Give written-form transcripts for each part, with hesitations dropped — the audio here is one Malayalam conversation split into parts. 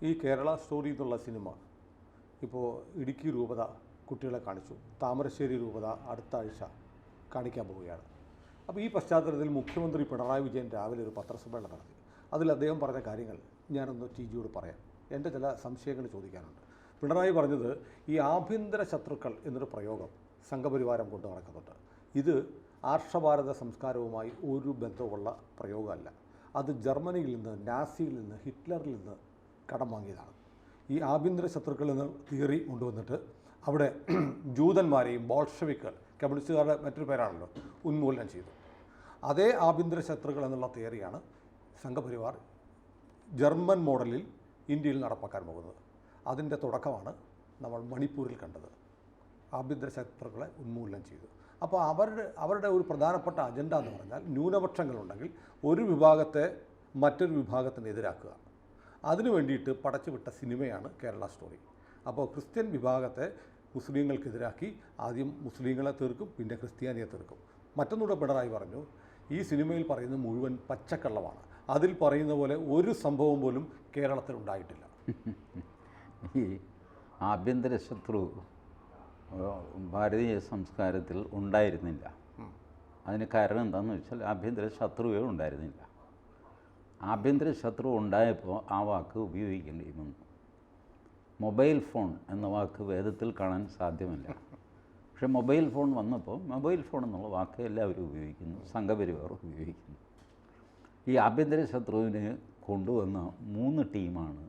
ഈ കേരള സ്റ്റോറി എന്നുള്ള സിനിമ ഇപ്പോൾ ഇടുക്കി രൂപത കുട്ടികളെ കാണിച്ചു. താമരശ്ശേരി രൂപത അടുത്ത ആഴ്ച കാണിക്കാൻ പോവുകയാണ്. അപ്പോൾ ഈ പശ്ചാത്തലത്തിൽ മുഖ്യമന്ത്രി പിണറായി വിജയൻ രാവിലെ ഒരു പത്രസമ്മേളനം നടത്തി. അതിൽ അദ്ദേഹം പറഞ്ഞ കാര്യങ്ങൾ ഞാനൊന്ന് ടി.ജിയോട് പറയാം. എൻ്റെ ചില സംശയങ്ങൾ ചോദിക്കാനുണ്ട്. പിണറായി പറഞ്ഞത് ഈ ആഭ്യന്തര ശത്രുക്കൾ എന്നൊരു പ്രയോഗം സംഘപരിവാരം കൊണ്ട് നടക്കുന്നുണ്ട്. ഇത് ആർഷഭാരത സംസ്കാരവുമായി ഒരു ബന്ധമുള്ള പ്രയോഗമല്ല. അത് ജർമ്മനിയിൽ നിന്ന്, നാസിയിൽ നിന്ന്, ഹിറ്റ്ലറിൽ നിന്ന് കടം വാങ്ങിയതാണ്. ഈ ആഭ്യന്തര ശത്രുക്കൾ എന്ന തിയറി കൊണ്ടുവന്നിട്ട് അവിടെ ജൂതന്മാരെയും ബോൾഷവിക്കുകൾ, കമ്മ്യൂണിസ്റ്റുകാരുടെ മറ്റൊരു പേരാണല്ലോ, ഉന്മൂലനം ചെയ്തു. അതേ ആഭ്യന്തര ശത്രുക്കൾ എന്നുള്ള തിയറിയാണ് സംഘപരിവാർ ജർമ്മൻ മോഡലിൽ ഇന്ത്യയിൽ നടപ്പാക്കാൻ പോകുന്നത്. അതിൻ്റെ തുടക്കമാണ് നമ്മൾ മണിപ്പൂരിൽ കണ്ടത്. ആഭ്യന്തര ശത്രുക്കളെ ഉന്മൂലനം ചെയ്തു. അപ്പോൾ അവരുടെ ഒരു പ്രധാനപ്പെട്ട അജണ്ട എന്ന് പറഞ്ഞാൽ ന്യൂനപക്ഷങ്ങളുണ്ടെങ്കിൽ ഒരു വിഭാഗത്തെ മറ്റൊരു വിഭാഗത്തിനെതിരാക്കുക. അതിനു വേണ്ടിയിട്ട് പടച്ചുവിട്ട സിനിമയാണ് കേരള സ്റ്റോറി. അപ്പോൾ ക്രിസ്ത്യൻ വിഭാഗത്തെ മുസ്ലിങ്ങൾക്കെതിരാക്കി ആദ്യം മുസ്ലിങ്ങളെ തീർക്കും, പിന്നെ ക്രിസ്ത്യാനിയെ തീർക്കും. മറ്റൊന്നുകൂടെ പിണറായി പറഞ്ഞു, ഈ സിനിമയിൽ പറയുന്നത് മുഴുവൻ പച്ചക്കള്ളമാണ്. അതിൽ പറയുന്ന പോലെ ഒരു സംഭവം പോലും കേരളത്തിൽ ഉണ്ടായിട്ടില്ല. ഈ ആഭ്യന്തര ശത്രു ഭാരതീയ സംസ്കാരത്തിൽ ഉണ്ടായിരുന്നില്ല. അതിന് കാരണം എന്താണെന്ന് വെച്ചാൽ ആഭ്യന്തര ശത്രുവേ ഉണ്ടായിരുന്നില്ല. ആഭ്യന്തര ശത്രു ഉണ്ടായപ്പോൾ ആ വാക്ക് ഉപയോഗിക്കേണ്ടി വന്നു. മൊബൈൽ ഫോൺ എന്ന വാക്ക് വേദത്തിൽ കാണാൻ സാധ്യമല്ല. പക്ഷെ മൊബൈൽ ഫോൺ വന്നപ്പോൾ മൊബൈൽ ഫോൺ എന്നുള്ള വാക്ക് എല്ലാവരും ഉപയോഗിക്കുന്നു, സംഘപരിവാർ ഉപയോഗിക്കുന്നു. ഈ ആഭ്യന്തര ശത്രുവിനെ കൊണ്ടുവന്ന 3 ടീമാണ്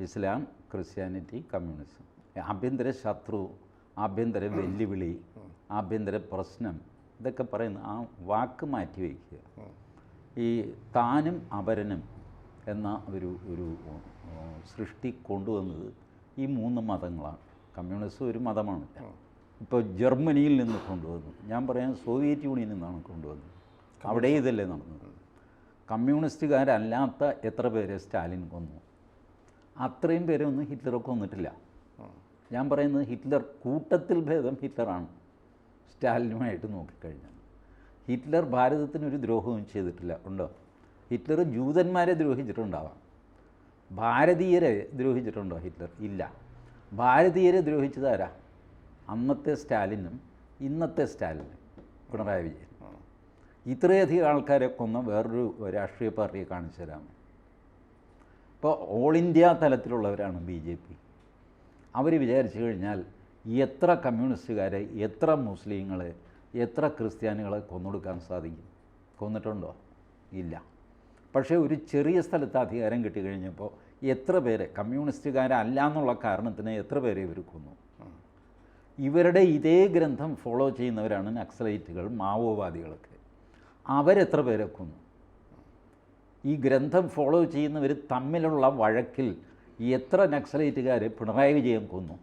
ഇസ്ലാം, ക്രിസ്ത്യാനിറ്റി, കമ്മ്യൂണിസം. ആഭ്യന്തര ശത്രു, ആഭ്യന്തര വെല്ലുവിളി, ആഭ്യന്തര പ്രശ്നം, ഇതൊക്കെ പറയുന്ന ആ വാക്ക് മാറ്റി വയ്ക്കുക. ഈ താനും അപരനും എന്ന ഒരു സൃഷ്ടി കൊണ്ടുവന്നത് ഈ 3 മതങ്ങളാണ്. കമ്മ്യൂണിസം ഒരു മതമാണ്. ഇപ്പോൾ ജർമ്മനിയിൽ നിന്ന് കൊണ്ടുവന്നു, ഞാൻ പറയാം സോവിയറ്റ് യൂണിയനിൽ നിന്നാണ് കൊണ്ടുവന്നത്. അവിടെ ഇതല്ലേ നടന്നത്. കമ്മ്യൂണിസ്റ്റുകാരല്ലാത്ത എത്ര പേരെ സ്റ്റാലിൻ കൊന്നു? അത്രയും പേരൊന്നും ഹിറ്റ്ലർ കൊന്നിട്ടില്ല. ഞാൻ പറയുന്നത് ഹിറ്റ്ലർ കൂട്ടത്തിൽ ഭേദം ഹിറ്റ്ലറാണ് സ്റ്റാലിനുമായിട്ട് നോക്കിക്കഴിഞ്ഞാൽ. ഹിറ്റ്ലർ ഭാരതത്തിനൊരു ദ്രോഹവും ചെയ്തിട്ടില്ല. ഉണ്ടോ? ഹിറ്റ്ലർ ജൂതന്മാരെ ദ്രോഹിച്ചിട്ടുണ്ടാവാം. ഭാരതീയരെ ദ്രോഹിച്ചിട്ടുണ്ടോ ഹിറ്റ്ലർ? ഇല്ല. ഭാരതീയരെ ദ്രോഹിച്ചതാരാ? അന്നത്തെ സ്റ്റാലിനും ഇന്നത്തെ സ്റ്റാലിനും പിണറായി വിജയൻ. ഇത്രയധികം ആൾക്കാരെ കൊന്ന വേറൊരു രാഷ്ട്രീയ പാർട്ടിയെ കാണിച്ചു തരാം. ഇപ്പോൾ ഓൾ ഇന്ത്യ തലത്തിലുള്ളവരാണ് BJP. അവർ വിചാരിച്ചു കഴിഞ്ഞാൽ എത്ര കമ്മ്യൂണിസ്റ്റുകാരെ, എത്ര മുസ്ലിങ്ങളെ, എത്ര ക്രിസ്ത്യാനികളെ കൊന്നൊടുക്കാൻ സാധിക്കും? കൊന്നിട്ടുണ്ടോ? ഇല്ല. പക്ഷേ ഒരു ചെറിയ സ്ഥലത്ത് അധികാരം കിട്ടിക്കഴിഞ്ഞപ്പോൾ എത്ര പേരെ, കമ്മ്യൂണിസ്റ്റുകാരല്ല എന്നുള്ള കാരണത്തിന് എത്ര പേരെ ഇവർ കൊന്നു? ഇവരുടെ ഇതേ ഗ്രന്ഥം ഫോളോ ചെയ്യുന്നവരാണ് നക്സലൈറ്റുകൾ, മാവോവാദികളൊക്കെ. അവരെത്ര പേരെ കൊന്നു? ഈ ഗ്രന്ഥം ഫോളോ ചെയ്യുന്നവർ തമ്മിലുള്ള വഴക്കിൽ എത്ര നക്സലൈറ്റുകാരെ പിണറായി വിജയൻ കൊന്നു?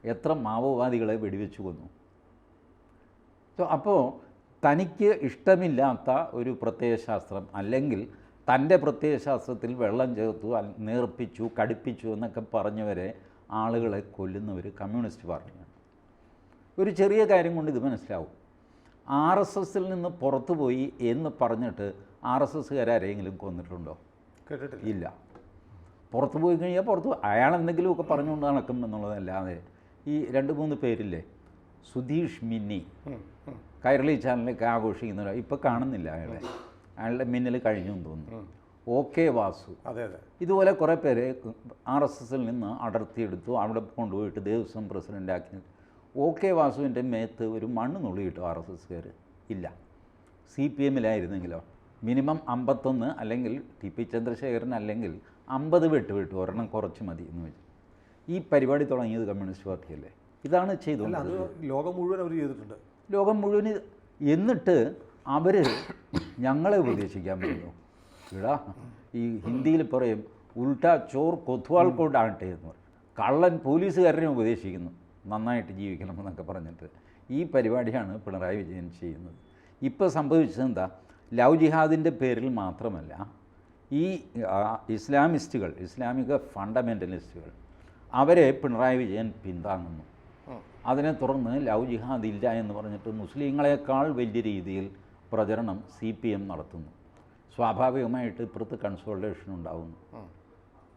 എത്ര മാവോവാദികളെ വെടിവെച്ച് കൊന്നു? അപ്പോൾ തനിക്ക് ഇഷ്ടമില്ലാത്ത ഒരു പ്രത്യയശാസ്ത്രം, അല്ലെങ്കിൽ തൻ്റെ പ്രത്യയശാസ്ത്രത്തിൽ വെള്ളം ചേർത്തു, നേർപ്പിച്ചു, കടുപ്പിച്ചു എന്നൊക്കെ പറഞ്ഞവരെ ആളുകളെ കൊല്ലുന്നവർ കമ്മ്യൂണിസ്റ്റ് പാർട്ടിയാണ്. ഒരു ചെറിയ കാര്യം കൊണ്ട് ഇത് മനസ്സിലാവും. RSSൽ നിന്ന് പുറത്തു പോയി എന്ന് പറഞ്ഞിട്ട് RSSകാരെങ്കിലും കൊന്നിട്ടുണ്ടോ? കേട്ടിട്ടില്ല. ഇല്ല. പുറത്തു പോയി കഴിഞ്ഞാൽ അയാളെന്തെങ്കിലുമൊക്കെ പറഞ്ഞുകൊണ്ട് നടക്കും എന്നുള്ളതല്ലാതെ ഈ 2-3 പേരില്ലേ, സുധീഷ് മിന്നി കൈരളി ചാനലൊക്കെ ആഘോഷിക്കുന്നവർ ഇപ്പോൾ കാണുന്നില്ല. അയാളുടെ മിന്നൽ കഴിഞ്ഞു എന്ന് തോന്നുന്നു. OK വാസു, ഇതുപോലെ കുറേ പേരെ RSSൽ നിന്ന് അടർത്തിയെടുത്തു, അവിടെ കൊണ്ടുപോയിട്ട് ദേവസ്വം പ്രസിഡൻ്റാക്കി. OK വാസുവിൻ്റെ മേത്ത് ഒരു മണ്ണ് നുള്ളിയിട്ടു RSSകാർ? ഇല്ല. CPMലായിരുന്നെങ്കിലോ മിനിമം 51, അല്ലെങ്കിൽ TP ചന്ദ്രശേഖരൻ അല്ലെങ്കിൽ 50 വെട്ടുവിട്ടു, ഒരെണ്ണം കുറച്ച് മതി എന്ന് വെച്ചു. ഈ പരിപാടി തുടങ്ങിയത് കമ്മ്യൂണിസ്റ്റ് പാർട്ടിയല്ലേ? ഇതാണ് ചെയ്തുകൊണ്ട് ലോകം മുഴുവൻ അവർ ചെയ്തിട്ടുണ്ട്. ലോകം മുഴുവൻ. എന്നിട്ട് അവർ ഞങ്ങളെ ഉപദേശിക്കാൻ പറ്റുന്നു. ഇടാ, ഈ ഹിന്ദിയിൽ പറയും ഉൾട്ട ചോർ കൊത്വാൾ കോട്ടാകട്ടെ എന്ന് പറയും. കള്ളൻ പോലീസുകാരനെ ഉപദേശിക്കുന്നു നന്നായിട്ട് ജീവിക്കണം എന്നൊക്കെ പറഞ്ഞിട്ട്. ഈ പരിപാടിയാണ് പിണറായി വിജയൻ ചെയ്യുന്നത്. ഇപ്പോൾ സംഭവിച്ചത് എന്താ? ലവ് ജിഹാദിൻ്റെ പേരിൽ മാത്രമല്ല, ഈ ഇസ്ലാമിസ്റ്റുകൾ, ഇസ്ലാമിക ഫണ്ടമെൻ്റലിസ്റ്റുകൾ, അവരെ പിണറായി വിജയൻ പിന്താങ്ങുന്നു. അതിനെ തുടർന്ന് ലവ് ജിഹാദ് ഇല്ല എന്ന് പറഞ്ഞിട്ട് മുസ്ലിങ്ങളെക്കാൾ വലിയ രീതിയിൽ പ്രചരണം CPM നടത്തുന്നു. സ്വാഭാവികമായിട്ട് ഇപ്പുറത്ത് കൺസോൾട്ടേഷൻ ഉണ്ടാകുന്നു.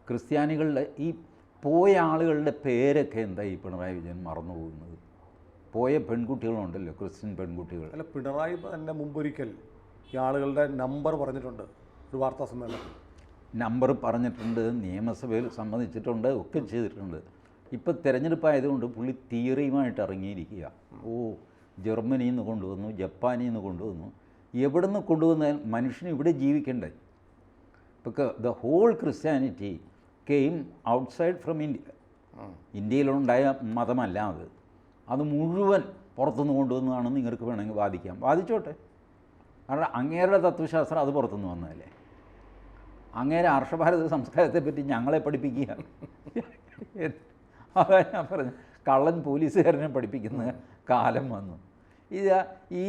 ക്രിസ്ത്യാനികളുടെ ഈ പോയ ആളുകളുടെ പേരൊക്കെ എന്താ ഈ പിണറായി വിജയൻ മറന്നു പോകുന്നത്? പോയ പെൺകുട്ടികളുണ്ടല്ലോ, ക്രിസ്ത്യൻ പെൺകുട്ടികൾ. അല്ല, പിണറായി തന്നെ മുമ്പൊരിക്കൽ ഈ ആളുകളുടെ നമ്പർ പറഞ്ഞിട്ടുണ്ട് ഒരു വാർത്താ സമ്മേളനത്തിൽ. നമ്പർ പറഞ്ഞിട്ടുണ്ട്, നിയമസഭയിൽ സമ്മതിച്ചിട്ടുണ്ട്, ഒക്കെ ചെയ്തിട്ടുണ്ട്. ഇപ്പോൾ തിരഞ്ഞെടുപ്പായതുകൊണ്ട് പുള്ളി തിയറിയുമായിട്ട് ഇറങ്ങിയിരിക്കുക. ഓ, ജർമ്മനിയിൽ നിന്ന് കൊണ്ടുവന്നു, ജപ്പാനിൽ നിന്ന് കൊണ്ടുവന്നു. എവിടെ നിന്ന് കൊണ്ടുവന്നാൽ മനുഷ്യന് ഇവിടെ ജീവിക്കണ്ടേ? ഇപ്പോൾ the whole Christianity came outside from India. ഇന്ത്യയിലുണ്ടായ മതമല്ല അത് മുഴുവൻ പുറത്തുനിന്ന് കൊണ്ടുവന്നതാണെന്ന് നിങ്ങൾക്ക് വേണമെങ്കിൽ വാദിക്കാം, വാദിച്ചോട്ടെ. കാരണം അങ്ങേരുടെ തത്വശാസ്ത്രം അത് പുറത്തുനിന്ന് വന്നതല്ലേ. അങ്ങേരെ ആർഷഭാരത സംസ്കാരത്തെപ്പറ്റി ഞങ്ങളെ പഠിപ്പിക്കുക. അതാ ഞാൻ പറഞ്ഞു, കള്ളൻ പോലീസുകാരനെ പഠിപ്പിക്കുന്ന കാലം വന്നു. ഈ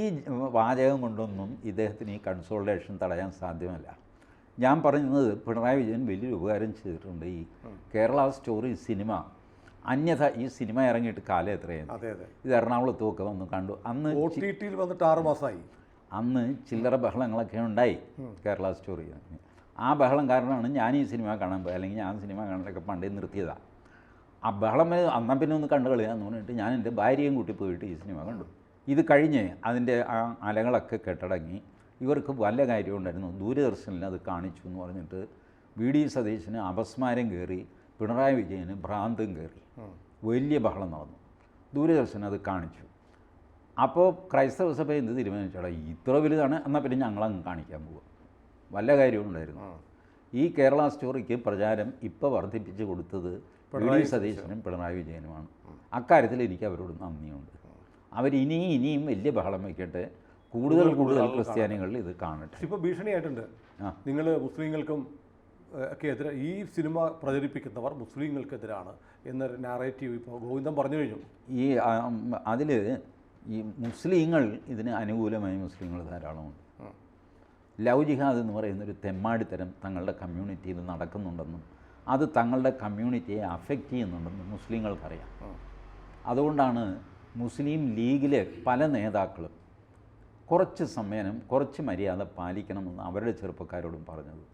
വാചകം കൊണ്ടൊന്നും ഇദ്ദേഹത്തിന് ഈ കൺസോൾട്ടേഷൻ തടയാൻ സാധ്യമല്ല. ഞാൻ പറയുന്നത് പിണറായി വിജയൻ വലിയൊരു ഉപകാരം ചെയ്തിട്ടുണ്ട്. ഈ കേരള സ്റ്റോറി സിനിമ, അന്യഥ ഈ സിനിമ ഇറങ്ങിയിട്ട് കാലം എത്രയാണ്? ഇത് എറണാകുളത്തുമൊക്കെ വന്ന് കണ്ടു. അന്ന് OTT-യിൽ വന്നിട്ട് 6 മാസമായി. അന്ന് ചില്ലറ ബഹളങ്ങളൊക്കെ ഉണ്ടായി കേരള സ്റ്റോറി. ആ ബഹളം കാരണമാണ് ഞാൻ ഈ സിനിമ കാണാൻ പോയത്, അല്ലെങ്കിൽ ഞാൻ സിനിമ കാണാനൊക്കെ പണ്ടേ നിർത്തിയതാണ്. ആ ബഹളം അന്നാ പിന്നെ ഒന്ന് കണ്ടു കളിയാന്ന് പറഞ്ഞിട്ട് ഞാൻ എൻ്റെ ഭാര്യയും കൂട്ടി പോയിട്ട് ഈ സിനിമ കണ്ടു. ഇത് കഴിഞ്ഞ് അതിൻ്റെ ആ അലകളൊക്കെ കെട്ടടങ്ങി ഇവർക്ക് വല്ല കാര്യമുണ്ടായിരുന്നു. ദൂരദർശനിൽ അത് കാണിച്ചു എന്ന് പറഞ്ഞിട്ട് VD സതീശന് അപസ്മാരം കയറി, പിണറായി വിജയന് ഭ്രാന്തും കയറി, വലിയ ബഹളം നടന്നു. ദൂരദർശൻ അത് കാണിച്ചു. അപ്പോൾ ക്രൈസ്തവ സഭ എന്ത് തീരുമാനിച്ചോടാ, ഇത്ര വലുതാണ്, എന്നാൽ പിന്നെ ഞങ്ങളങ്ങ് കാണിക്കാൻ പോകും. വല്ല കാര്യമുണ്ടായിരുന്നു. ഈ കേരള സ്റ്റോറിക്ക് പ്രചാരം ഇപ്പോൾ വർദ്ധിപ്പിച്ച് കൊടുത്തത് VD സതീശനും പിണറായി വിജയനുമാണ്. അക്കാര്യത്തിൽ എനിക്ക് അവരോട് നന്ദിയുണ്ട്. അവരിനിയും വലിയ ബഹളം വയ്ക്കട്ടെ, കൂടുതൽ ക്രിസ്ത്യാനികളിൽ ഇത് കാണട്ടെ. ഇപ്പോൾ ഭീഷണിയായിട്ടുണ്ട്. നിങ്ങൾ മുസ്ലിങ്ങൾക്കും ഒക്കെ എതിരെ, ഈ സിനിമ പ്രചരിപ്പിക്കുന്നവർ മുസ്ലിങ്ങൾക്കെതിരാണ് എന്നൊരു നാറേറ്റീവ് ഇപ്പോൾ ഗോവിന്ദൻ പറഞ്ഞു കഴിഞ്ഞു. അതിൽ ഈ മുസ്ലിങ്ങൾ ഇതിന് അനുകൂലമായി മുസ്ലിങ്ങൾ ധാരാളമുണ്ട്. ലവ് ജിഹാദ് എന്ന് പറയുന്നൊരു തെമ്മാടിത്തരം തങ്ങളുടെ കമ്മ്യൂണിറ്റിയിൽ നടക്കുന്നുണ്ടെന്നും അത് തങ്ങളുടെ കമ്മ്യൂണിറ്റിയെ അഫക്റ്റ് ചെയ്യുന്നുണ്ടെന്നും മുസ്ലിങ്ങൾക്കറിയാം. അതുകൊണ്ടാണ് മുസ്ലിം ലീഗിലെ പല നേതാക്കളും കുറച്ച് സംയമനം, കുറച്ച് മര്യാദ പാലിക്കണമെന്ന് അവരുടെ ചെറുപ്പക്കാരോടും പറഞ്ഞത്.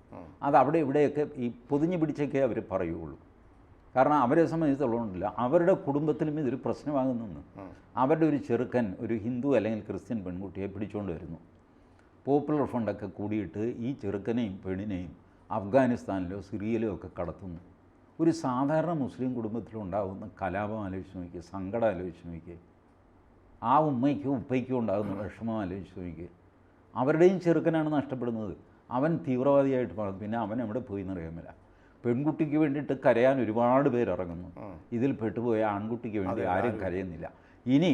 അത് അവിടെ ഇവിടെയൊക്കെ ഈ പൊതിഞ്ഞു പിടിച്ചൊക്കെ അവർ പറയുകയുള്ളൂ. കാരണം അവരെ സംബന്ധിച്ചുള്ളതുകൊണ്ടില്ല, അവരുടെ കുടുംബത്തിലും ഇതൊരു പ്രശ്നമാകുന്നെന്ന്. അവരുടെ ഒരു ചെറുക്കൻ ഒരു ഹിന്ദു അല്ലെങ്കിൽ ക്രിസ്ത്യൻ പെൺകുട്ടിയെ പിടിച്ചുകൊണ്ട് വരുന്നു. പോപ്പുലർ ഫണ്ടൊക്കെ കൂടിയിട്ട് ഈ ചെറുക്കനെയും പെണ്ണിനെയും അഫ്ഗാനിസ്ഥാനിലോ സിറിയയിലോ ഒക്കെ കടത്തുന്നു. ഒരു സാധാരണ മുസ്ലിം കുടുംബത്തിലുണ്ടാകുന്ന കലാപം ആലോചിച്ച് നോക്കിയ, സങ്കടം ആലോചിച്ച് നോക്കിയേ, ആ ഉമ്മയ്ക്കോ ഉപ്പയ്ക്കോ ഉണ്ടാകുന്ന വിഷമം ആലോചിച്ച് നോക്കിയേ. അവരുടെയും ചെറുക്കനാണ് നഷ്ടപ്പെടുന്നത്. അവൻ തീവ്രവാദിയായിട്ട് മാറും. പിന്നെ അവൻ എവിടെ പോയി എന്നറിയാമില്ല. പെൺകുട്ടിക്ക് വേണ്ടിയിട്ട് കരയാൻ ഒരുപാട് പേരിറങ്ങുന്നു. ഇതിൽ പെട്ടുപോയ ആൺകുട്ടിക്ക് വേണ്ടി ആരും കരയുന്നില്ല. ഇനി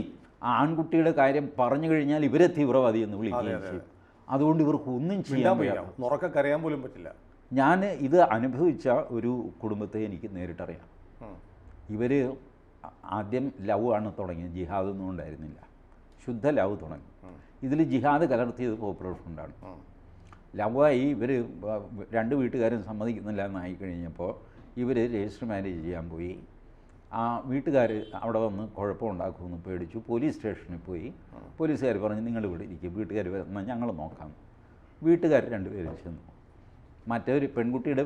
ആൺകുട്ടിയുടെ കാര്യം പറഞ്ഞു കഴിഞ്ഞാൽ ഇവരെ തീവ്രവാദി എന്ന് വിളിക്കുകയും ചെയ്യും. അതുകൊണ്ട് ഇവർക്ക് ഒന്നും ചെയ്യാൻ പറ്റില്ല, കരയാൻ പോലും പറ്റില്ല. ഞാൻ ഇത് അനുഭവിച്ച ഒരു കുടുംബത്തെ എനിക്ക് നേരിട്ടറിയാം. ഇവർ ആദ്യം ലവ് ആണ് തുടങ്ങിയത്, ജിഹാദൊന്നും ഉണ്ടായിരുന്നില്ല. ശുദ്ധ ലവ് തുടങ്ങി. ഇതിൽ ജിഹാദ് കലർത്തിയത് പോപ്പുലർ ഫണ്ടാണ്. ലവായി ഇവർ രണ്ട് വീട്ടുകാരും സമ്മതിക്കുന്നില്ല എന്നായി കഴിഞ്ഞപ്പോൾ ഇവർ രജിസ്റ്റർ മാരേജ് ചെയ്യാൻ പോയി. ആ വീട്ടുകാർ അവിടെ വന്ന് കുഴപ്പമുണ്ടാക്കുമെന്ന് പേടിച്ചു. പോലീസ് സ്റ്റേഷനിൽ പോയി. പോലീസുകാർ പറഞ്ഞു നിങ്ങൾ ഇവിടെ ഇരിക്കും, വീട്ടുകാർ വരുന്ന ഞങ്ങൾ നോക്കാം. വീട്ടുകാർ രണ്ടുപേരും ചെന്നു. മറ്റൊരു പെൺകുട്ടിയുടെ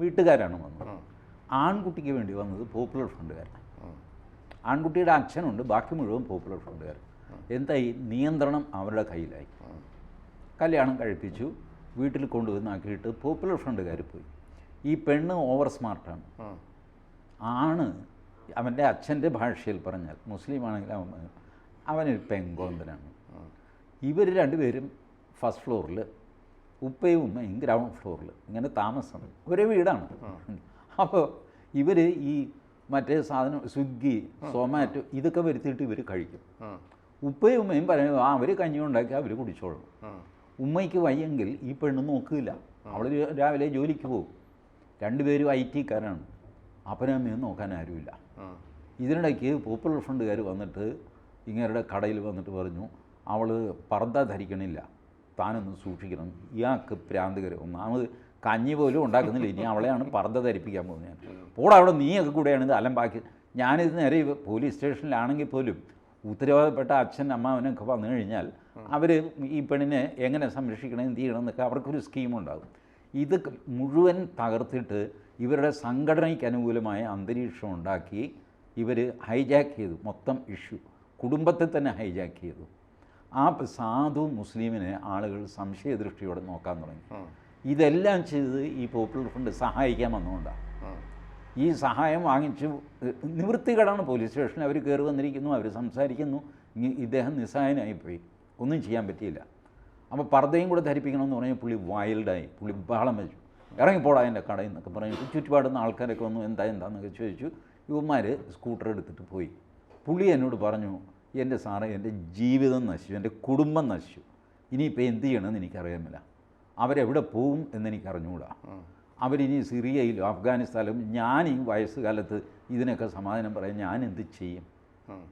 വീട്ടുകാരാണ് വന്നത്. ആൺകുട്ടിക്ക് വേണ്ടി വന്നത് പോപ്പുലർ ഫണ്ടുകാരാണ്. ആൺകുട്ടിയുടെ അച്ഛനുണ്ട്, ബാക്കി മുഴുവൻ പോപ്പുലർ ഫണ്ടുകാർ. എന്തായി, നിയന്ത്രണം അവരുടെ കയ്യിലായി. കല്യാണം കഴിപ്പിച്ചു, വീട്ടിൽ കൊണ്ടുവന്നാക്കിയിട്ട് പോപ്പുലർ ഫണ്ടുകാർ പോയി. ഈ പെണ്ണ് ഓവർ സ്മാർട്ടാണ്. ആണ് അവൻ്റെ അച്ഛൻ്റെ ഭാഷയിൽ പറഞ്ഞാൽ, മുസ്ലിം ആണെങ്കിൽ അവനൊരു പെങ്കോന്തനാണ്. ഇവർ രണ്ടുപേരും ഫസ്റ്റ് ഫ്ലോറിൽ, ഉപ്പയും ഉമ്മയും ഗ്രൗണ്ട് ഫ്ലോറിൽ ഇങ്ങനെ താമസം. ഒരേ വീടാണ്. അപ്പോൾ ഇവർ ഈ മറ്റേ സാധനം സ്വിഗ്ഗി, സൊമാറ്റോ ഇതൊക്കെ വരുത്തിയിട്ട് ഇവർ കഴിക്കും. ഉപ്പയും ഉമ്മയും പറയുമ്പോൾ അവർ കഞ്ഞി ഉണ്ടാക്കി അവർ കുടിച്ചോളും. ഉമ്മയ്ക്ക് വയ്യെങ്കിൽ ഈ പെണ്ണ് നോക്കില്ല. അവൾ രാവിലെ ജോലിക്ക് പോകും. രണ്ടുപേരും IT-കാരാണ്. അപ്പനമ്മയും നോക്കാൻ ആരുമില്ല. ഇതിനിടയ്ക്ക് പോപ്പുലർ ഫണ്ടുകാർ വന്നിട്ട് ഇങ്ങരുടെ കടയിൽ വന്നിട്ട് പറഞ്ഞു, അവൾ പർദ്ദ ധരിക്കണില്ല, താനൊന്ന് സൂക്ഷിക്കണം, ഇയാൾക്ക് പ്രാന്തുകരം. ഒന്നാമത് കഞ്ഞി പോലും ഉണ്ടാക്കുന്നില്ല, ഇനി അവളെയാണ് പർദ്ദ ധരിപ്പിക്കാൻ പോകുന്നത്. ഞാൻ പോടെ അവിടെ നീയൊക്കെ കൂടെയാണ് ഇത് അലമ്പാക്കി. ഞാനിത് നേരെ പോലീസ് സ്റ്റേഷനിലാണെങ്കിൽ പോലും ഉത്തരവാദപ്പെട്ട അച്ഛൻ അമ്മാവനൊക്കെ വന്നു കഴിഞ്ഞാൽ അവർ ഈ പെണ്ണിനെ എങ്ങനെ സംരക്ഷിക്കണം, എന്ത് ചെയ്യണം എന്നൊക്കെ അവർക്കൊരു സ്കീമുണ്ടാകും. ഇത് മുഴുവൻ തകർത്തിട്ട് ഇവരുടെ സംഘടനയ്ക്ക് അനുകൂലമായ അന്തരീക്ഷം ഉണ്ടാക്കി ഇവർ ഹൈജാക്ക് ചെയ്തു മൊത്തം ഇഷ്യൂ. കുടുംബത്തെ തന്നെ ഹൈജാക്ക് ചെയ്തു. ആ സാധു മുസ്ലിമിനെ ആളുകൾ സംശയദൃഷ്ടിയോടെ നോക്കാൻ തുടങ്ങി. ഇതെല്ലാം ചെയ്തത് ഈ പോപ്പുലർ ഫ്രണ്ട് സഹായിക്കാൻ വന്നുകൊണ്ടാണ്. ഈ സഹായം വാങ്ങിച്ചു നിവൃത്തികേടാണ്. പോലീസ് സ്റ്റേഷനിൽ അവർ കയറി വന്നിരിക്കുന്നു, അവർ സംസാരിക്കുന്നു. ഇദ്ദേഹം നിസ്സഹായനായിപ്പോയി, ഒന്നും ചെയ്യാൻ പറ്റിയില്ല. അപ്പോൾ പർദ്ദയും കൂടെ ധരിപ്പിക്കണമെന്ന് പറഞ്ഞാൽ പുള്ളി വൈൽഡായി, പുള്ളി ബഹളം വെച്ചു, ഇറങ്ങിപ്പോടാ എൻ്റെ കടയിൽ നിന്നൊക്കെ പറഞ്ഞിട്ട് ചുറ്റുപാടുന്ന ആൾക്കാരൊക്കെ വന്നു എന്താണെന്നൊക്കെ ചോദിച്ചു. യുവന്മാർ സ്കൂട്ടർ എടുത്തിട്ട് പോയി. പുള്ളി എന്നോട് പറഞ്ഞു, എൻ്റെ സാറേ എൻ്റെ ജീവിതം നശിച്ചു, എൻ്റെ കുടുംബം നശിച്ചു, ഇനിയിപ്പോൾ എന്ത് ചെയ്യണമെന്ന് എനിക്കറിയാമില്ല, അവരെവിടെ പോവും എന്നെനിക്കറിഞ്ഞുകൂടാ, അവരിനി സിറിയയിലും അഫ്ഗാനിസ്ഥാനിലും ഞാൻ ഈ വയസ്സുകാലത്ത് ഇതിനൊക്കെ സമാധാനം പറയാൻ ഞാൻ എന്ത് ചെയ്യും,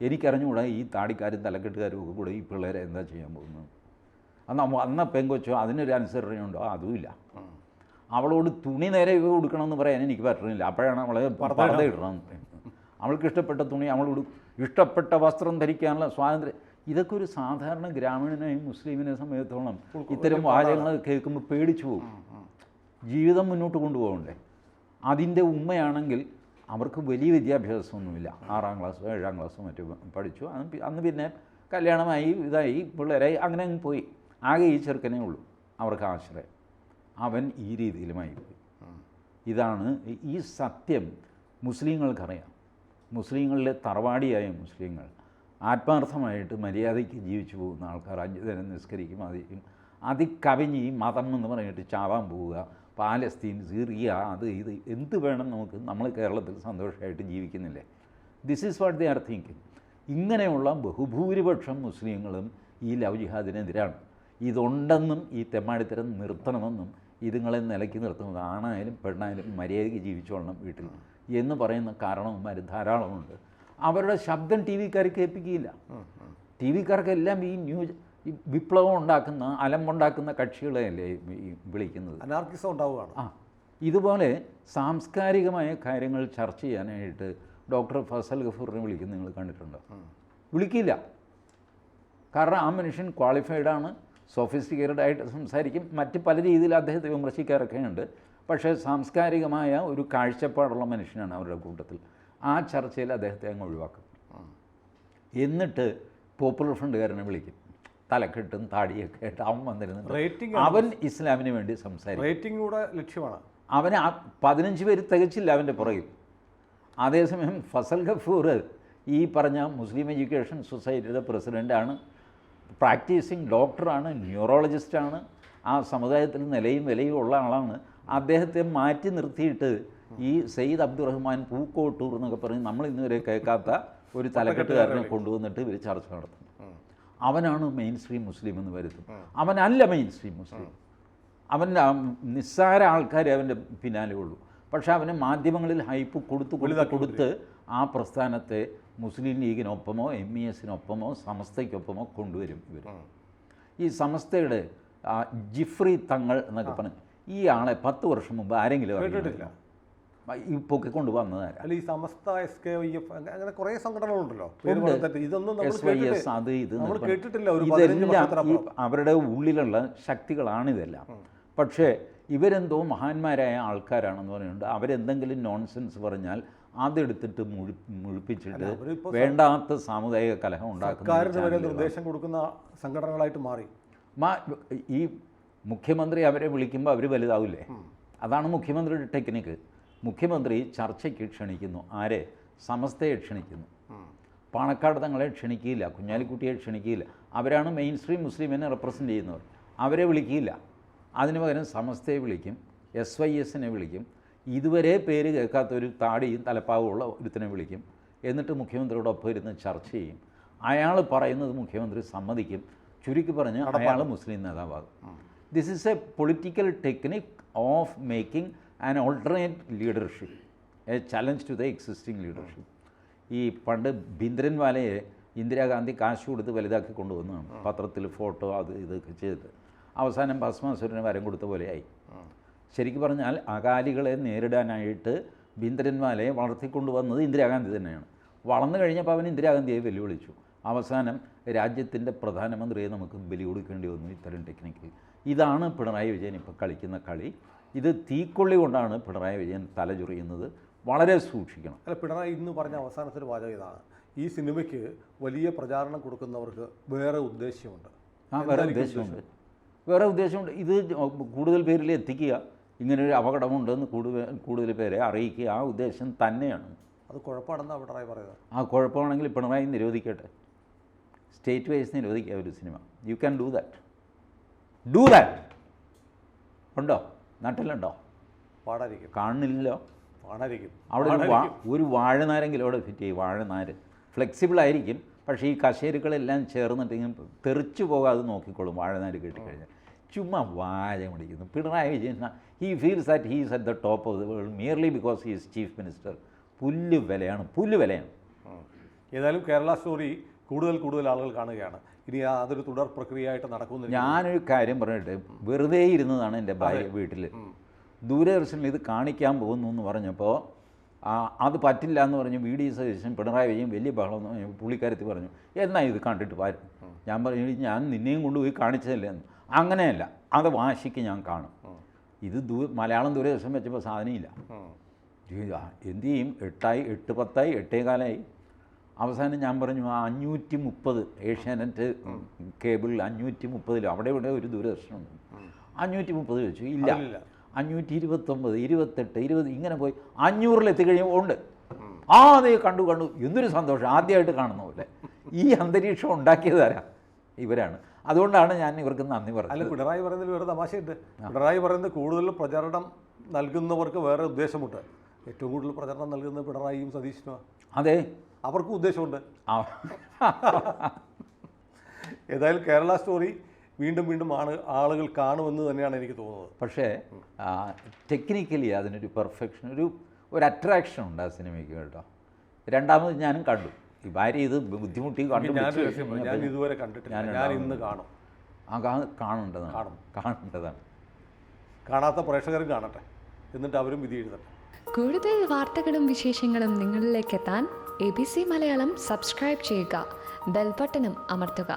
എനിക്കറിഞ്ഞുകൂടാ ഈ താടിക്കാരും തലക്കെട്ടുകാരും ഒക്കെ കൂടെ ഈ പിള്ളേരെ എന്താ ചെയ്യാൻ പോകുന്നത്. അന്ന പെങ്കൊച്ചോ അതിനൊരു അനുസരണയുണ്ടോ? അതുമില്ല. അവളോട് തുണി നേരെ കൊടുക്കണമെന്ന് പറയാൻ എനിക്ക് പറ്റണില്ല. അപ്പോഴാണ് അവളെ പർദ്ദ ഇടണമെന്ന് പറയുന്നത്. അവൾക്ക് ഇഷ്ടപ്പെട്ട തുണി അവളോട് ഇഷ്ടപ്പെട്ട വസ്ത്രം ധരിക്കാനുള്ള സ്വാതന്ത്ര്യം. ഇതൊക്കെ ഒരു സാധാരണ ഗ്രാമീണനായി മുസ്ലിമിനെ സംബന്ധിച്ചിടത്തോളം ഇത്തരം വാചകങ്ങൾ കേൾക്കുമ്പോൾ പേടിച്ചു പോകും. ജീവിതം മുന്നോട്ട് കൊണ്ടുപോകണ്ടേ? അതിൻ്റെ ഉമ്മയാണെങ്കിൽ അവർക്ക് വലിയ വിദ്യാഭ്യാസമൊന്നുമില്ല, 6ാം ക്ലാസ്സോ 7ാം ക്ലാസ്സോ മറ്റും പഠിച്ചു. അന്ന് പിന്നെ കല്യാണമായി ഇതായി പിള്ളേരായി അങ്ങനെ അങ്ങ് പോയി. ആകെ ഈ ചെറുക്കനേ ഉള്ളൂ അവർക്ക് ആശ്രയം. അവൻ ഈ രീതിയിലുമായി പോയി. ഇതാണ് ഈ സത്യം മുസ്ലിങ്ങൾക്കറിയാം. മുസ്ലിങ്ങളിലെ തറവാടിയായ മുസ്ലിങ്ങൾ ആത്മാർത്ഥമായിട്ട് മര്യാദയ്ക്ക് ജീവിച്ചു പോകുന്ന ആൾക്കാർ 5 നേരം നിസ്കരിക്കും, അതിക്കവിഞ്ഞ് ഈ മതം എന്ന് പറഞ്ഞിട്ട് ചാവാൻ പോവുക. പാലസ്തീൻ, സിറിയ, അത് ഇത് എന്ത് വേണം നമുക്ക്, നമ്മൾ കേരളത്തിൽ സന്തോഷമായിട്ട് ജീവിക്കുന്നില്ലേ? This is what they are thinking. ഇങ്ങനെയുള്ള ബഹുഭൂരിപക്ഷം മുസ്ലിങ്ങളും ഈ ലവ് ജിഹാദിനെതിരാണ്. ഇതുണ്ടെന്നും ഈ തെമ്മാടിത്തരം നിർത്തണമെന്നും ഇതുങ്ങളെ നിലയ്ക്ക് നിർത്തുന്നത് ആണായാലും പെണ്ണായാലും മര്യാദയ്ക്ക് ജീവിച്ചോളണം വീട്ടിൽ എന്ന് പറയുന്ന കാരണവന്മാർ ധാരാളമുണ്ട്. അവരുടെ ശബ്ദം ടി വിക്കാർ കേൾപ്പിക്കുകയില്ല. ടി വിക്കാർക്കെല്ലാം ഈ വിപ്ലവം ഉണ്ടാക്കുന്ന അലമ്പുണ്ടാക്കുന്ന കക്ഷികളെയല്ലേ ഈ വിളിക്കുന്നത്. അനാർക്കിസം ഉണ്ടാവുകയാണ്. ഇതുപോലെ സാംസ്കാരികമായ കാര്യങ്ങൾ ചർച്ച ചെയ്യാനായിട്ട് ഡോക്ടർ ഫസൽ ഗഫൂറിനെ വിളിക്കുന്നത് നിങ്ങൾ കണ്ടിട്ടുണ്ടോ? വിളിക്കില്ല. കാരണം ആ മനുഷ്യൻ ക്വാളിഫൈഡാണ്, സോഫിസ്റ്റിക്കേറ്റഡ് ആയിട്ട് സംസാരിക്കും, മറ്റ് പല രീതിയിൽ അദ്ദേഹത്തെ വിമർശിക്കാറൊക്കെ ഉണ്ട്. പക്ഷേ സാംസ്കാരികമായ ഒരു കാഴ്ചപ്പാടുള്ള മനുഷ്യനാണ് അവരുടെ കൂട്ടത്തിൽ. ആ ചർച്ചയിൽ അദ്ദേഹത്തെ അങ്ങ് ഒഴിവാക്കും. എന്നിട്ട് പോപ്പുലർ ഫ്രണ്ടുകാരനെ വിളിക്കും, തലക്കെട്ടും താടിയൊക്കെ ആയിട്ട് അവൻ വന്നിരുന്നു. അവൻ ഇസ്ലാമിന് വേണ്ടി സംസാരിക്കും. റേറ്റിംഗ് കൂടെ ലക്ഷ്യമാണ്. അവന് 15 പേര് തികച്ചില്ല അവൻ്റെ പുറകിൽ. അതേസമയം ഫസൽ ഗഫൂർ ഈ പറഞ്ഞ മുസ്ലിം എഡ്യൂക്കേഷൻ സൊസൈറ്റിയുടെ പ്രസിഡൻ്റാണ്, പ്രാക്ടീസിങ് ഡോക്ടറാണ്, ന്യൂറോളജിസ്റ്റാണ്, ആ സമുദായത്തിൽ നിലയും വിലയും ഉള്ള ആളാണ്. അദ്ദേഹത്തെ മാറ്റി നിർത്തിയിട്ട് ഈ സയ്യിദ് അബ്ദുറഹ്മാൻ പൂക്കോട്ടൂർ എന്നൊക്കെ പറഞ്ഞ് നമ്മൾ ഇന്നുവരെ കേൾക്കാത്ത ഒരു തലക്കെട്ടുകാരനെ കൊണ്ടുവന്നിട്ട് ഇവർ ചർച്ച നടത്തും. അവനാണ് മെയിൻ സ്ട്രീം മുസ്ലിം എന്ന് വരുത്തും. അവനല്ല മെയിൻ സ്ട്രീം മുസ്ലിം. അവൻ്റെ നിസ്സാര ആൾക്കാരെ അവൻ്റെ പിന്നാലെ ഉള്ളൂ. പക്ഷേ അവന് മാധ്യമങ്ങളിൽ ഹൈപ്പ് കൊടുത്ത് ആ പ്രസ്ഥാനത്തെ മുസ്ലിം ലീഗിനൊപ്പമോ MESനൊപ്പമോ സമസ്തയ്ക്കൊപ്പമോ കൊണ്ടുവരും ഇവർ. ഈ സമസ്തയുടെ ജിഫ്രി തങ്ങൾ എന്നൊക്കെ പറഞ്ഞു ഈ ആളെ 10 വർഷം മുമ്പ് ആരെങ്കിലും അറിയില്ല. ഈ പൊക്കിക്കൊണ്ട് വന്നതാരാ? ഈ സമസ്ത SKYF അങ്ങനെ കുറേ സംഘടനകളുണ്ടല്ലോ. ഇതെല്ലാം അവരുടെ ഉള്ളിലുള്ള ശക്തികളാണിതെല്ലാം. പക്ഷേ ഇവരെന്തോ മഹാന്മാരായ ആൾക്കാരാണെന്ന് പറയുന്നുണ്ട്. അവരെന്തെങ്കിലും നോൺസെൻസ് പറഞ്ഞാൽ അതെടുത്തിട്ട് മുഴിപ്പിച്ചിട്ട് വേണ്ടാത്ത സാമുദായിക കലഹം ഉണ്ടാക്കുന്ന നിർദ്ദേശം കൊടുക്കുന്ന സംഘടനകളായിട്ട് മാറി. ഈ മുഖ്യമന്ത്രി അവരെ വിളിക്കുമ്പോൾ അവർ വലുതാവില്ലേ? അതാണ് മുഖ്യമന്ത്രിയുടെ ടെക്നിക്ക്. മുഖ്യമന്ത്രി ചർച്ചയ്ക്ക് ക്ഷണിക്കുന്നു. ആരെ? സമസ്തയെ ക്ഷണിക്കുന്നു. പാണക്കാട് തങ്ങളെ ക്ഷണിക്കില്ല, കുഞ്ഞാലിക്കുട്ടിയെ ക്ഷണിക്കില്ല. അവരാണ് മെയിൻ സ്ട്രീം മുസ്ലിമിനെ റെപ്രസെൻ്റ് ചെയ്യുന്നവർ. അവരെ വിളിക്കില്ല. അതിന് പകരം സമസ്തയെ വിളിക്കും, SYSനെ വിളിക്കും, ഇതുവരെ പേര് കേൾക്കാത്തൊരു താടിയും തലപ്പാവുമുള്ള ഒരുത്തിനെ വിളിക്കും. എന്നിട്ട് മുഖ്യമന്ത്രിയോടൊപ്പം ഇരുന്ന് ചർച്ച ചെയ്യും. അയാൾ പറയുന്നത് മുഖ്യമന്ത്രി സമ്മതിക്കും. ചുരുക്കി പറഞ്ഞ് അയാൾ മുസ്ലിം നേതാവാകും. This is a political technique of making an alternate leadership, a challenge to the existing leadership. ഈ പണ്ട് ഭിന്ദ്രൻവാലയെ ഇന്ദിരാഗാന്ധി കാശ് കൊടുത്ത് വലുതാക്കി കൊണ്ടുവന്നതാണ്. പത്രത്തിൽ ഫോട്ടോ അത് ഇതൊക്കെ ചെയ്തിട്ട് അവസാനം ഭസ്മാസുരന് വരം കൊടുത്ത പോലെയായി. ശരിക്കും പറഞ്ഞാൽ അകാലികളെ നേരിടാനായിട്ട് ഭിന്ദ്രൻവാലയെ വളർത്തിക്കൊണ്ടുവന്നത് ഇന്ദിരാഗാന്ധി തന്നെയാണ്. വളർന്നു കഴിഞ്ഞപ്പോൾ അവൻ ഇന്ദിരാഗാന്ധിയെ വെല്ലുവിളിച്ചു. അവസാനം രാജ്യത്തിൻ്റെ പ്രധാനമന്ത്രിയെ നമുക്ക് ബലി കൊടുക്കേണ്ടി വന്നു ഇത്തരം ടെക്നിക്കിൽ. ഇതാണ് പിണറായി വിജയൻ ഇപ്പോൾ കളിക്കുന്ന കളി. ഇത് തീക്കൊള്ളി കൊണ്ടാണ് പിണറായി വിജയൻ തലചുറിയുന്നത്. വളരെ സൂക്ഷിക്കണം. അല്ല, പിണറായി ഇന്ന് പറഞ്ഞ അവസാനത്തെ വാചകം ഇതാണ്: ഈ സിനിമയ്ക്ക് വലിയ പ്രചാരണം കൊടുക്കുന്നവർക്ക് വേറെ ഉദ്ദേശ്യമുണ്ട്. വേറെ ഉദ്ദേശമുണ്ട്. ഇത് കൂടുതൽ പേരിൽ എത്തിക്കുക, ഇങ്ങനൊരു അപകടമുണ്ടെന്ന് കൂടുതൽ പേരെ അറിയിക്കുക, ആ ഉദ്ദേശം തന്നെയാണ്. അത് കുഴപ്പമാണെന്നാണ് പിണറായി പറയുന്നത്. ആ കുഴപ്പമാണെങ്കിൽ പിണറായി നിരോധിക്കട്ടെ, സ്റ്റേറ്റ് വൈസ് നിരോധിക്കുക ഒരു cinema. You can do that. ഉണ്ടോ? നാട്ടിലുണ്ടോ? പാടായിരിക്കും. കാണുന്നില്ലല്ലോ. പാടായിരിക്കും. അവിടെ ഒരു വാഴനാരെങ്കിലും അവിടെ ഫിറ്റ് ചെയ്യും. വാഴനാര് ഫ്ലെക്സിബിൾ ആയിരിക്കും, പക്ഷേ ഈ കശേരുക്കളെല്ലാം ചേർന്നിട്ട് ഇങ്ങനെ തെറിച്ചു പോകാതെ നോക്കിക്കോളും വാഴനാര് കെട്ടിക്കഴിഞ്ഞാൽ. ചുമ്മാ വാഴ പിടിക്കുന്നു. Pinarayi Vijayan he feels that he is at the top of the world merely because he is chief minister. പുല്ല് വിലയാണ്. ഏതായാലും കേരള സ്റ്റോറി കൂടുതൽ ആളുകൾ കാണുകയാണ്. ഇനി അതൊരു തുടർ പ്രക്രിയയായിട്ട് നടക്കുന്നു. ഞാനൊരു കാര്യം പറഞ്ഞിട്ട്, വെറുതെ ഇരുന്നതാണ് എൻ്റെ ഭാര്യ വീട്ടിൽ. ദൂരദർശനിൽ ഇത് കാണിക്കാൻ പോകുന്നു എന്ന് പറഞ്ഞപ്പോൾ അത് പറ്റില്ല എന്ന് പറഞ്ഞു. VD സതീശൻ, പിണറായി വിജയൻ വലിയ ബഹളം പുള്ളിക്കാരത്തി പറഞ്ഞു, എന്നാ ഇത് കണ്ടിട്ട് പാരും. ഞാൻ പറഞ്ഞു, ഞാൻ നിന്നെയും കൊണ്ടുപോയി കാണിച്ചതല്ലേ എന്ന്. അങ്ങനെയല്ല, അത് വാശിക്ക് ഞാൻ കാണും. ഇത് മലയാളം ദൂരദർശൻ വെച്ചപ്പോൾ സാധനമില്ല. എന്തു ചെയ്യും? 8 10 8 അവസാനം ഞാൻ പറഞ്ഞു 530 ഏഷ്യാനെറ്റ് കേബിൾ 530 അവിടെ ഇവിടെ ഒരു ദൂരദർശനമുണ്ട്. 530 വെച്ചു. ഇല്ല, 529 28 20 ഇങ്ങനെ പോയി 500 എത്തിക്കഴിയുമ്പോൾ ഉണ്ട്. അതേ കണ്ടു. എന്തൊരു സന്തോഷം, ആദ്യമായിട്ട് കാണുന്ന പോലെ. ഈ അന്തരീക്ഷം ഉണ്ടാക്കിയതാരാ? ഇവരാണ്. അതുകൊണ്ടാണ് ഞാൻ ഇവർക്ക് നന്ദി പറഞ്ഞത്. അല്ല, പിണറായി പറയുന്നതിൽ വേറെ തമാശയുണ്ട്. പിണറായി പറയുന്നത് കൂടുതൽ പ്രചരണം നൽകുന്നവർക്ക് വേറെ ഉദ്ദേശമുണ്ട്. ഏറ്റവും കൂടുതൽ പ്രചരണം നൽകുന്നത് പിണറായിയും സതീശനുമാണ്. അതെ, അവർക്കും ഉദ്ദേശമുണ്ട്. ഏതായാലും കേരള സ്റ്റോറി വീണ്ടും ആളുകൾ കാണുമെന്ന് തന്നെയാണ് എനിക്ക് തോന്നുന്നത്. പക്ഷേ ടെക്നിക്കലി അതിനൊരു പെർഫെക്ഷൻ, ഒരു അട്രാക്ഷൻ ഉണ്ട് ആ സിനിമയ്ക്ക് കേട്ടോ. രണ്ടാമത് ഞാനും കണ്ടു. ഈ ഭാര്യ ഇത് ബുദ്ധിമുട്ടി കണ്ടു. ഞാൻ ഇതുവരെ കണ്ടിട്ടില്ല. ഞാൻ ഇന്ന് കാണും. കാണേണ്ടതാണ്. കാണാത്ത പ്രേക്ഷകരും കാണട്ടെ, എന്നിട്ട് അവരും വിധി എഴുതട്ടെ. കൂടുതൽ വാർത്തകളും വിശേഷങ്ങളും നിങ്ങളിലേക്ക് എത്താൻ ABC മലയാളം സബ്സ്ക്രൈബ് ചെയ്യുക, ബെൽ ബട്ടണും അമർത്തുക.